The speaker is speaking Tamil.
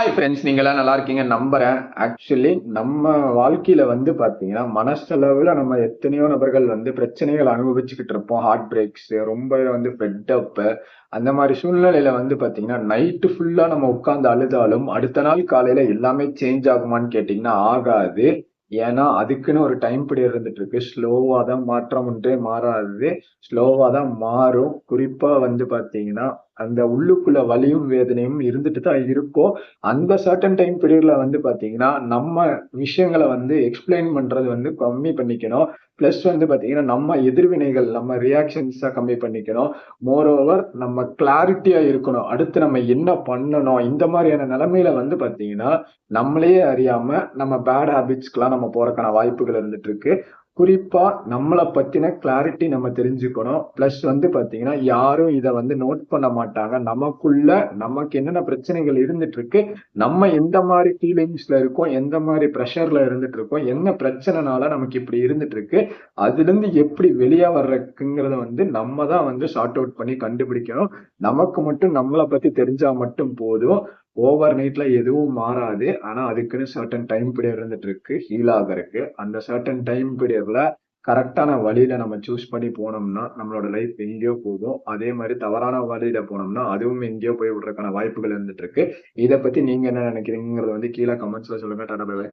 ஹாய் ஃப்ரெண்ட்ஸ், நீங்களாம் நல்லா இருக்கீங்க நம்புறேன். ஆக்சுவலி நம்ம வாழ்க்கையில வந்து பாத்தீங்கன்னா மனசளவுல நம்ம எத்தனையோ நபர்கள் வந்து பிரச்சனைகள் அனுபவிச்சுக்கிட்டு இருப்போம். ஹார்ட் பிரேக்ஸ், ரொம்ப வந்து ஃபெட் அப், அந்த மாதிரி சூழ்நிலையில வந்து பாத்தீங்கன்னா நைட்டு ஃபுல்லா நம்ம உட்கார்ந்து அழுதாலும் அடுத்த நாள் காலையில எல்லாமே சேஞ்ச் ஆகுமான்னு கேட்டீங்கன்னா ஆகாது. ஏன்னா அதுக்குன்னு ஒரு டைம் பீரியட் இருந்துட்டு இருக்கு. ஸ்லோவா தான் மாற்றம் ஒன்றே மாறாது. ஸ்லோவா தான் மாறும். குறிப்பா வந்து பாத்தீங்கன்னா அந்த உள்ளுக்குள்ள வலியும் வேதனையும் இருந்துட்டு தான் இருக்கும். அந்த சர்டன் டைம் பீரியட்ல வந்து பாத்தீங்கன்னா நம்ம விஷயங்களை வந்து எக்ஸ்பிளைன் பண்றது வந்து கம்மி பண்ணிக்கணும். பிளஸ் வந்து பாத்தீங்கன்னா நம்ம எதிர்வினைகள், நம்ம ரியாக்ஷன்ஸ கம்மி பண்ணிக்கணும். மோர் ஓவர் நம்ம கிளாரிட்டியா இருக்கணும். அடுத்து நம்ம என்ன பண்ணணும், இந்த மாதிரியான நிலைமையில வந்து பாத்தீங்கன்னா நம்மளையே அறியாம நம்ம பேட் ஹாபிட்ஸ்க்குலாம் நம்ம போறதுக்கான வாய்ப்புகள் இருந்துட்டு இருக்கு. குறிப்பா நம்மளை பத்தின கிளாரிட்டி நம்ம தெரிஞ்சுக்கணும். பிளஸ் வந்து பாத்தீங்கன்னா யாரும் இதை வந்து நோட் பண்ண மாட்டாங்க. நமக்குள்ள நமக்கு என்னென்ன பிரச்சனைகள் இருந்துட்டு இருக்கு, நம்ம எந்த மாதிரி ஃபீலிங்ஸ்ல இருக்கோம், எந்த மாதிரி ப்ரெஷர்ல இருந்துட்டு இருக்கோம், என்ன பிரச்சனைனால நமக்கு இப்படி இருந்துட்டு இருக்கு, அதுல இருந்து எப்படி வெளியே வர்றதுங்கிறத வந்து நம்ம தான் வந்து ஷார்ட் அவுட் பண்ணி கண்டுபிடிக்கணும். நமக்கு மட்டும் நம்மளை பத்தி தெரிஞ்சா மட்டும் போதும். ஓவர் நைட்ல எதுவும் மாறாது. ஆனா அதுக்குன்னு சர்டன் டைம் பீரியட் இருந்துட்டு இருக்கு ஹீல் ஆகறதுக்கு. அந்த சர்டன் டைம் பீரியட்ல கரெக்டான வழியில நம்ம சூஸ் பண்ணி போனோம்னா நம்மளோட லைஃப் எங்கேயோ போகும். அதே மாதிரி தவறான வழியில போனோம்னா அதுவும் எங்கேயோ போய் விடுறதுக்கான வாய்ப்புகள் இருந்துட்டு இருக்கு. இதை பத்தி நீங்க என்ன நினைக்கிறீங்கிறத வந்து கீழே கமெண்ட்ஸ்ல சொல்லுங்க. டாடா பை பை.